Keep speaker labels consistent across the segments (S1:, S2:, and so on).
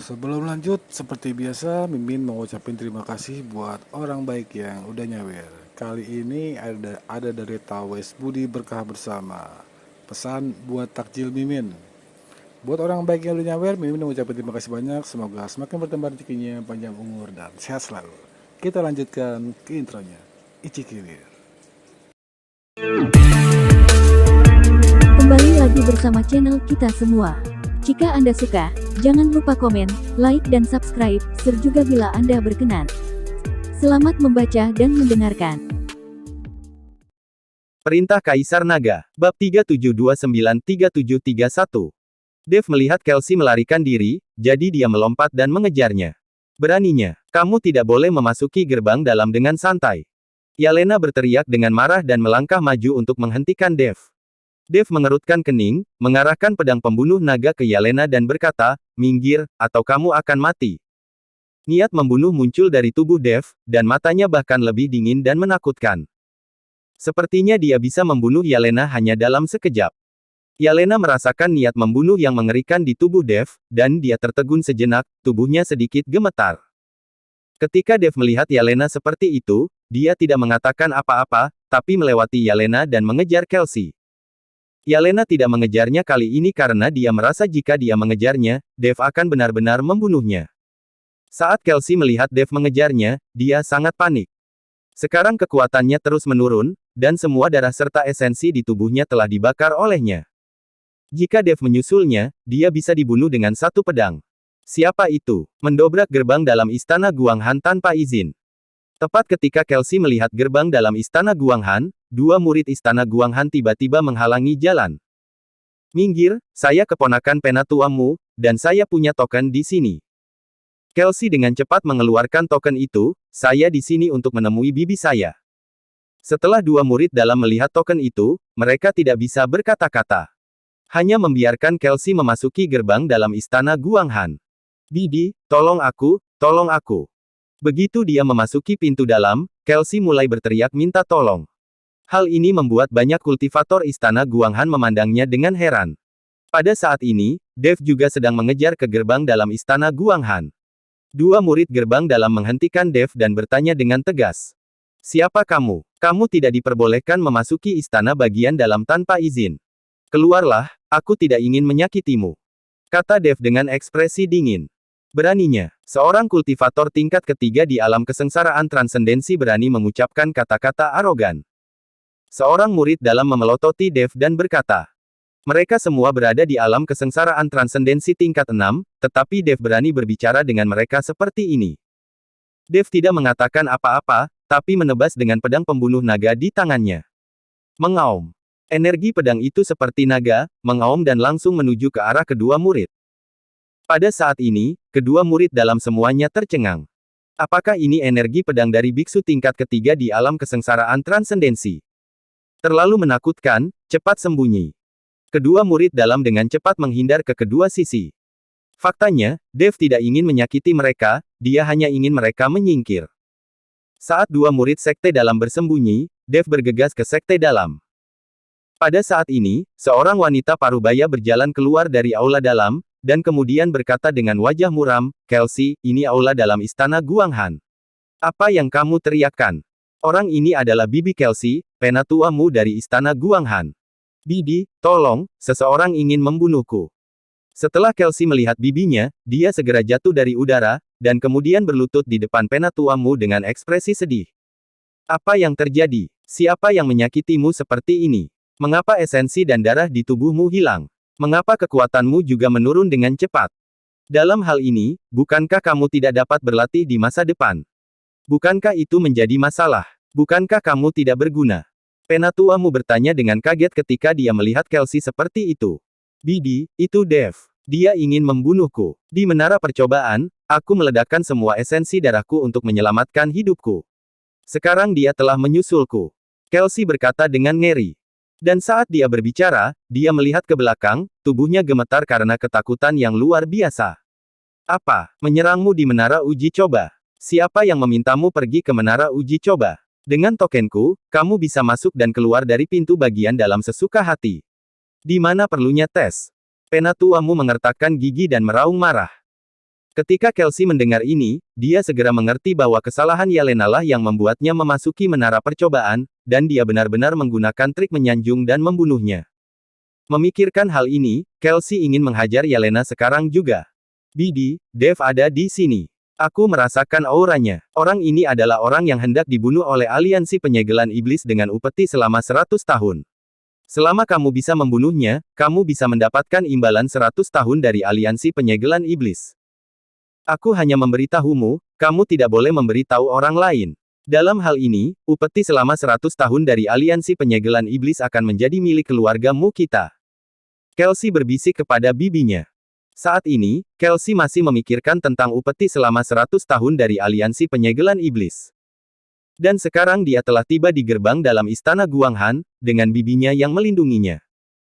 S1: Sebelum lanjut, seperti biasa, Mimin mau ucapin terima kasih buat orang baik yang udah nyawer. Kali ini ada dari Tawes Budi Berkah Bersama. Pesan buat takjil Mimin. Buat orang baik yang udah nyawer, Mimin mau ucapin terima kasih banyak. Semoga semakin bertambah rezekinya, panjang umur, dan sehat selalu. Kita lanjutkan ke intronya. Ici Kilir.
S2: Kembali lagi bersama channel kita semua. Jika Anda suka, jangan lupa komen, like dan subscribe, share juga bila Anda berkenan. Selamat membaca dan mendengarkan.
S3: Perintah Kaisar Naga, Bab 37293731. Dev melihat Kelsey melarikan diri, jadi dia melompat dan mengejarnya. Beraninya, kamu tidak boleh memasuki gerbang dalam dengan santai. Yelena berteriak dengan marah dan melangkah maju untuk menghentikan Dev. Dev mengerutkan kening, mengarahkan pedang pembunuh naga ke Yelena dan berkata, "Minggir, atau kamu akan mati." Niat membunuh muncul dari tubuh Dev, dan matanya bahkan lebih dingin dan menakutkan. Sepertinya dia bisa membunuh Yelena hanya dalam sekejap. Yelena merasakan niat membunuh yang mengerikan di tubuh Dev, dan dia tertegun sejenak, tubuhnya sedikit gemetar. Ketika Dev melihat Yelena seperti itu, dia tidak mengatakan apa-apa, tapi melewati Yelena dan mengejar Kelsey. Yelena tidak mengejarnya kali ini karena dia merasa jika dia mengejarnya, Dev akan benar-benar membunuhnya. Saat Kelsey melihat Dev mengejarnya, dia sangat panik. Sekarang kekuatannya terus menurun, dan semua darah serta esensi di tubuhnya telah dibakar olehnya. Jika Dev menyusulnya, dia bisa dibunuh dengan satu pedang. Siapa itu? Mendobrak gerbang dalam istana Guanghan tanpa izin. Tepat ketika Kelsey melihat gerbang dalam istana Guanghan, dua murid istana Guanghan tiba-tiba menghalangi jalan. "Minggir, saya keponakan penatuamu, dan saya punya token di sini." Kelsey dengan cepat mengeluarkan token itu, "Saya di sini untuk menemui bibi saya." Setelah dua murid dalam melihat token itu, mereka tidak bisa berkata-kata. Hanya membiarkan Kelsey memasuki gerbang dalam istana Guanghan. "Bibi, tolong aku, tolong aku." Begitu dia memasuki pintu dalam, Kelsey mulai berteriak minta tolong. Hal ini membuat banyak kultivator istana Guanghan memandangnya dengan heran. Pada saat ini, Dev juga sedang mengejar ke gerbang dalam istana Guanghan. Dua murid gerbang dalam menghentikan Dev dan bertanya dengan tegas. "Siapa kamu? Kamu tidak diperbolehkan memasuki istana bagian dalam tanpa izin. Keluarlah, aku tidak ingin menyakitimu," kata Dev dengan ekspresi dingin. Beraninya, seorang kultivator tingkat ketiga di alam kesengsaraan transendensi berani mengucapkan kata-kata arogan. Seorang murid dalam memelototi Dev dan berkata, "Mereka semua berada di alam kesengsaraan transendensi tingkat 6, tetapi Dev berani berbicara dengan mereka seperti ini." Dev tidak mengatakan apa-apa, tapi menebas dengan pedang pembunuh naga di tangannya. Mengaum. Energi pedang itu seperti naga, mengaum dan langsung menuju ke arah kedua murid. Pada saat ini, kedua murid dalam semuanya tercengang. Apakah ini energi pedang dari biksu tingkat ketiga di alam kesengsaraan transendensi? Terlalu menakutkan, cepat sembunyi. Kedua murid dalam dengan cepat menghindar ke kedua sisi. Faktanya, Dev tidak ingin menyakiti mereka, dia hanya ingin mereka menyingkir. Saat dua murid sekte dalam bersembunyi, Dev bergegas ke sekte dalam. Pada saat ini, seorang wanita parubaya berjalan keluar dari aula dalam, dan kemudian berkata dengan wajah muram, "Kelsey, ini aula dalam istana Guanghan. Apa yang kamu teriakkan? Orang ini adalah Bibi Kelsey, penatuamu dari istana Guanghan. Bibi, tolong, seseorang ingin membunuhku." Setelah Kelsey melihat bibinya, dia segera jatuh dari udara, dan kemudian berlutut di depan penatuamu dengan ekspresi sedih. "Apa yang terjadi? Siapa yang menyakitimu seperti ini? Mengapa esensi dan darah di tubuhmu hilang? Mengapa kekuatanmu juga menurun dengan cepat? Dalam hal ini, bukankah kamu tidak dapat berlatih di masa depan? Bukankah itu menjadi masalah? Bukankah kamu tidak berguna?" Penatuamu bertanya dengan kaget ketika dia melihat Kelsey seperti itu. "Bibi, itu Dev. Dia ingin membunuhku. Di menara percobaan, aku meledakkan semua esensi darahku untuk menyelamatkan hidupku. Sekarang dia telah menyusulku," Kelsey berkata dengan ngeri. Dan saat dia berbicara, dia melihat ke belakang, tubuhnya gemetar karena ketakutan yang luar biasa. "Apa? Menyerangmu di menara uji coba? Siapa yang memintamu pergi ke menara uji coba? Dengan tokenku, kamu bisa masuk dan keluar dari pintu bagian dalam sesuka hati. Di mana perlunya tes?" Penatuamu mengertakkan gigi dan meraung marah. Ketika Kelsey mendengar ini, dia segera mengerti bahwa kesalahan Yelena lah yang membuatnya memasuki menara percobaan, dan dia benar-benar menggunakan trik menyanjung dan membunuhnya. Memikirkan hal ini, Kelsey ingin menghajar Yelena sekarang juga. Bibi, Dev ada di sini. Aku merasakan auranya. Orang ini adalah orang yang hendak dibunuh oleh aliansi penyegelan iblis dengan upeti selama 100 tahun. Selama kamu bisa membunuhnya, kamu bisa mendapatkan imbalan 100 tahun dari aliansi penyegelan iblis. Aku hanya memberitahumu, kamu tidak boleh memberitahu orang lain. Dalam hal ini, upeti selama 100 tahun dari aliansi penyegelan iblis akan menjadi milik keluargamu kita. Kelsey berbisik kepada bibinya. Saat ini, Kelsey masih memikirkan tentang upeti selama 100 tahun dari aliansi penyegelan iblis. Dan sekarang dia telah tiba di gerbang dalam istana Guanghan, dengan bibinya yang melindunginya.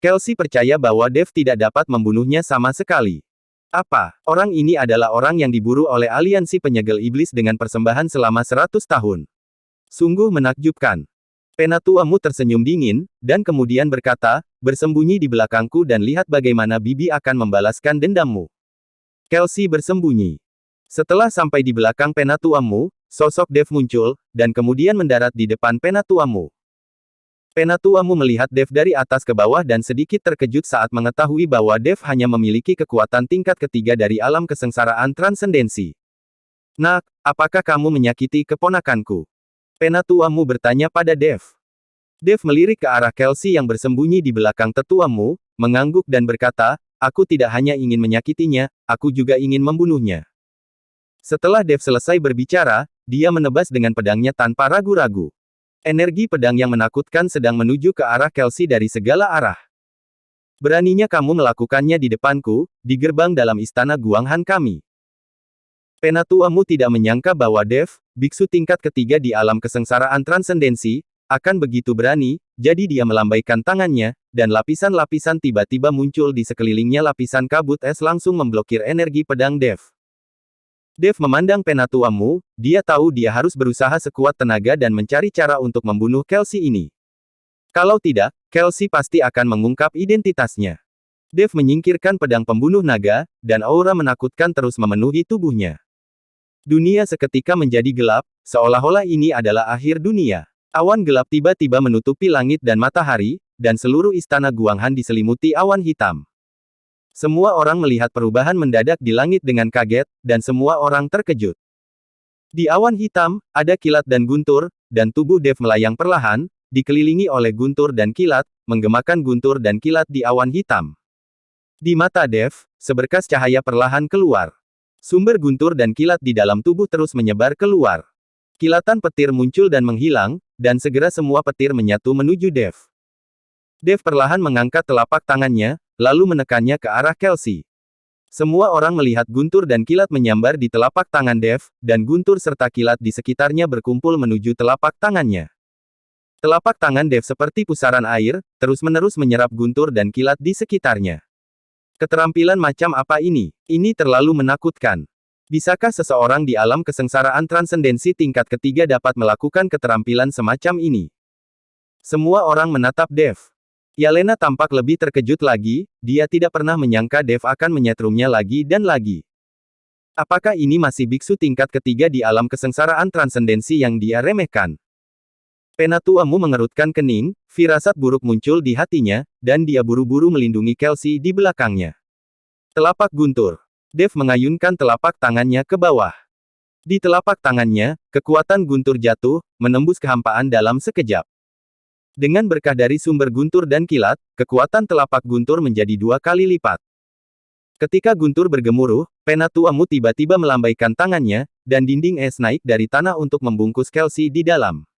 S3: Kelsey percaya bahwa Dev tidak dapat membunuhnya sama sekali. Apa? Orang ini adalah orang yang diburu oleh aliansi penyegel iblis dengan persembahan selama 100 tahun. Sungguh menakjubkan. Penatuamu tersenyum dingin, dan kemudian berkata, bersembunyi di belakangku dan lihat bagaimana bibi akan membalaskan dendammu. Kelsey bersembunyi. Setelah sampai di belakang penatuamu, sosok Dev muncul, dan kemudian mendarat di depan penatuamu. Penatuamu melihat Dev dari atas ke bawah dan sedikit terkejut saat mengetahui bahwa Dev hanya memiliki kekuatan tingkat ketiga dari alam kesengsaraan transendensi. Nak, apakah kamu menyakiti keponakanku? Penatuamu bertanya pada Dev. Dev melirik ke arah Kelsey yang bersembunyi di belakang tetuamu, mengangguk dan berkata, aku tidak hanya ingin menyakitinya, aku juga ingin membunuhnya. Setelah Dev selesai berbicara, dia menebas dengan pedangnya tanpa ragu-ragu. Energi pedang yang menakutkan sedang menuju ke arah Kelsey dari segala arah. Beraninya kamu melakukannya di depanku, di gerbang dalam istana Guanghan kami. Penatuamu tidak menyangka bahwa Dev, biksu tingkat ketiga di alam kesengsaraan transendensi, akan begitu berani, jadi dia melambaikan tangannya, dan lapisan-lapisan tiba-tiba muncul di sekelilingnya. Lapisan kabut es langsung memblokir energi pedang Dev. Dev memandang penatuamu, dia tahu dia harus berusaha sekuat tenaga dan mencari cara untuk membunuh Kelsey ini. Kalau tidak, Kelsey pasti akan mengungkap identitasnya. Dev menyingkirkan pedang pembunuh naga, dan aura menakutkan terus memenuhi tubuhnya. Dunia seketika menjadi gelap, seolah-olah ini adalah akhir dunia. Awan gelap tiba-tiba menutupi langit dan matahari, dan seluruh istana Guanghan diselimuti awan hitam. Semua orang melihat perubahan mendadak di langit dengan kaget, dan semua orang terkejut. Di awan hitam, ada kilat dan guntur, dan tubuh Dev melayang perlahan, dikelilingi oleh guntur dan kilat, menggemakan guntur dan kilat di awan hitam. Di mata Dev, seberkas cahaya perlahan keluar. Sumber guntur dan kilat di dalam tubuh terus menyebar keluar. Kilatan petir muncul dan menghilang, dan segera semua petir menyatu menuju Dev. Dev perlahan mengangkat telapak tangannya, lalu menekannya ke arah Kelsey. Semua orang melihat guntur dan kilat menyambar di telapak tangan Dev, dan guntur serta kilat di sekitarnya berkumpul menuju telapak tangannya. Telapak tangan Dev seperti pusaran air, terus-menerus menyerap guntur dan kilat di sekitarnya. Keterampilan macam apa ini? Ini terlalu menakutkan. Bisakah seseorang di alam kesengsaraan transendensi tingkat ketiga dapat melakukan keterampilan semacam ini? Semua orang menatap Dev. Yelena tampak lebih terkejut lagi, dia tidak pernah menyangka Dev akan menyetrumnya lagi dan lagi. Apakah ini masih biksu tingkat ketiga di alam kesengsaraan transendensi yang dia remehkan? Penatuamu mengerutkan kening, firasat buruk muncul di hatinya, dan dia buru-buru melindungi Kelsey di belakangnya. Telapak guntur. Dev mengayunkan telapak tangannya ke bawah. Di telapak tangannya, kekuatan guntur jatuh, menembus kehampaan dalam sekejap. Dengan berkah dari sumber guntur dan kilat, kekuatan telapak guntur menjadi 2 kali lipat. Ketika guntur bergemuruh, penatuamu tiba-tiba melambaikan tangannya, dan dinding es naik dari tanah untuk membungkus Kelsey di dalam.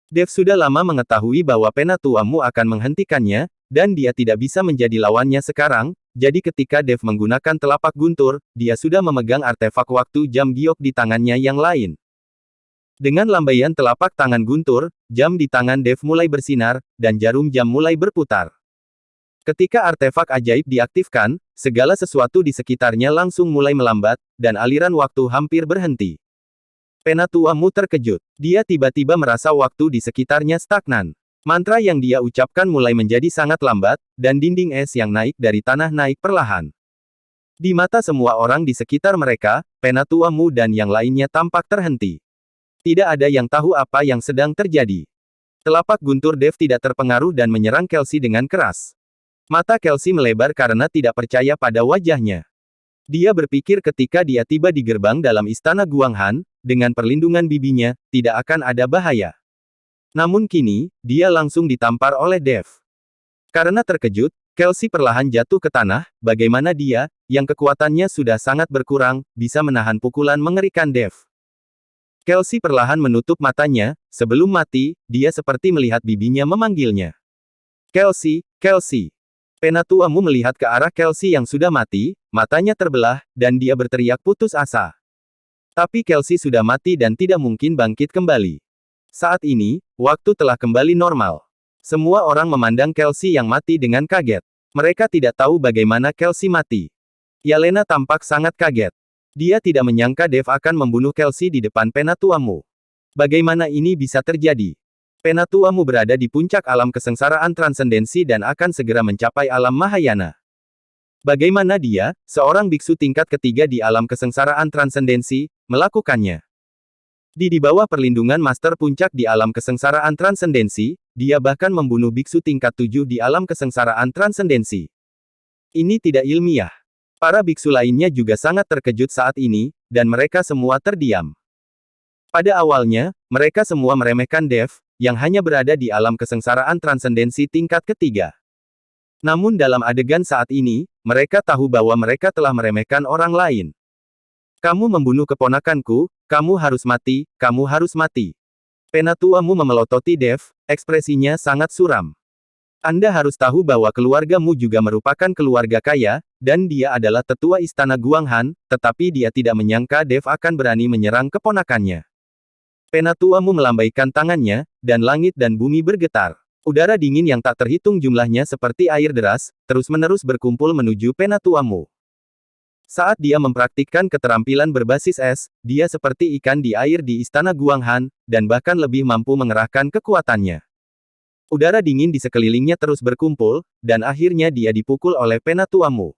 S3: Dev sudah lama mengetahui bahwa penatuamu akan menghentikannya, dan dia tidak bisa menjadi lawannya sekarang, jadi ketika Dev menggunakan telapak guntur, dia sudah memegang artefak waktu jam giok di tangannya yang lain. Dengan lambaian telapak tangan guntur, jam di tangan Dev mulai bersinar, dan jarum jam mulai berputar. Ketika artefak ajaib diaktifkan, segala sesuatu di sekitarnya langsung mulai melambat, dan aliran waktu hampir berhenti. Penatuamu terkejut. Dia tiba-tiba merasa waktu di sekitarnya stagnan. Mantra yang dia ucapkan mulai menjadi sangat lambat, dan dinding es yang naik dari tanah naik perlahan. Di mata semua orang di sekitar mereka, Penatua Mu dan yang lainnya tampak terhenti. Tidak ada yang tahu apa yang sedang terjadi. Telapak guntur Dev tidak terpengaruh dan menyerang Kelsey dengan keras. Mata Kelsey melebar karena tidak percaya pada wajahnya. Dia berpikir ketika dia tiba di gerbang dalam istana Guanghan, dengan perlindungan bibinya, tidak akan ada bahaya. Namun kini, dia langsung ditampar oleh Dev. Karena terkejut, Kelsey perlahan jatuh ke tanah, bagaimana dia, yang kekuatannya sudah sangat berkurang, bisa menahan pukulan mengerikan Dev. Kelsey perlahan menutup matanya, sebelum mati, dia seperti melihat bibinya memanggilnya. Kelsey, Kelsey. Penatua Mu melihat ke arah Kelsey yang sudah mati, matanya terbelah, dan dia berteriak putus asa. Tapi Kelsey sudah mati dan tidak mungkin bangkit kembali. Saat ini, waktu telah kembali normal. Semua orang memandang Kelsey yang mati dengan kaget. Mereka tidak tahu bagaimana Kelsey mati. Yelena tampak sangat kaget. Dia tidak menyangka Dev akan membunuh Kelsey di depan Penatua Mu. Bagaimana ini bisa terjadi? Penatua Mu berada di puncak alam kesengsaraan transendensi dan akan segera mencapai alam Mahayana. Bagaimana dia, seorang biksu tingkat ketiga di alam kesengsaraan transendensi, melakukannya? Di bawah perlindungan Master Puncak di alam kesengsaraan transendensi, dia bahkan membunuh biksu tingkat 7 di alam kesengsaraan transendensi. Ini tidak ilmiah. Para biksu lainnya juga sangat terkejut saat ini, dan mereka semua terdiam. Pada awalnya, mereka semua meremehkan Dev, yang hanya berada di alam kesengsaraan transendensi tingkat ketiga. Namun dalam adegan saat ini, mereka tahu bahwa mereka telah meremehkan orang lain. Kamu membunuh keponakanku, kamu harus mati, kamu harus mati. Penatua Mu memelototi Dev, ekspresinya sangat suram. Anda harus tahu bahwa keluargamu juga merupakan keluarga kaya, dan dia adalah tetua istana Guanghan, tetapi dia tidak menyangka Dev akan berani menyerang keponakannya. Penatua Mu melambaikan tangannya, dan langit dan bumi bergetar. Udara dingin yang tak terhitung jumlahnya seperti air deras, terus-menerus berkumpul menuju Penatua Mu. Saat dia mempraktikkan keterampilan berbasis es, dia seperti ikan di air di istana Guanghan, dan bahkan lebih mampu mengerahkan kekuatannya. Udara dingin di sekelilingnya terus berkumpul, dan akhirnya dia dipukul oleh Penatua Mu.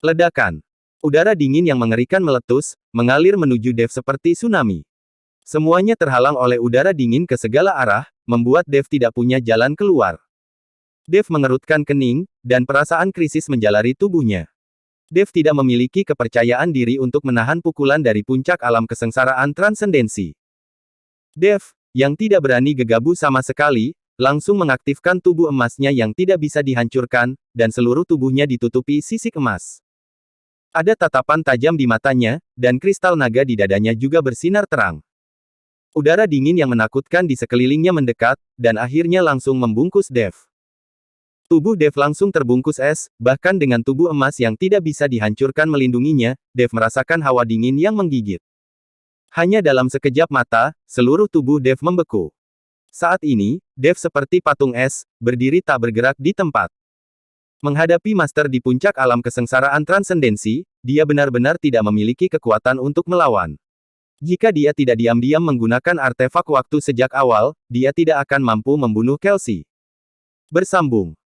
S3: Ledakan. Udara dingin yang mengerikan meletus, mengalir menuju Dev seperti tsunami. Semuanya terhalang oleh udara dingin ke segala arah, membuat Dev tidak punya jalan keluar. Dev mengerutkan kening, dan perasaan krisis menjalari tubuhnya. Dev tidak memiliki kepercayaan diri untuk menahan pukulan dari puncak alam kesengsaraan transendensi. Dev, yang tidak berani gegabah sama sekali, langsung mengaktifkan tubuh emasnya yang tidak bisa dihancurkan, dan seluruh tubuhnya ditutupi sisik emas. Ada tatapan tajam di matanya, dan kristal naga di dadanya juga bersinar terang. Udara dingin yang menakutkan di sekelilingnya mendekat, dan akhirnya langsung membungkus Dev. Tubuh Dev langsung terbungkus es, bahkan dengan tubuh emas yang tidak bisa dihancurkan melindunginya, Dev merasakan hawa dingin yang menggigit. Hanya dalam sekejap mata, seluruh tubuh Dev membeku. Saat ini, Dev seperti patung es, berdiri tak bergerak di tempat. Menghadapi master di puncak alam kesengsaraan transendensi, dia benar-benar tidak memiliki kekuatan untuk melawan. Jika dia tidak diam-diam menggunakan artefak waktu sejak awal, dia tidak akan mampu membunuh Kelsey. Bersambung.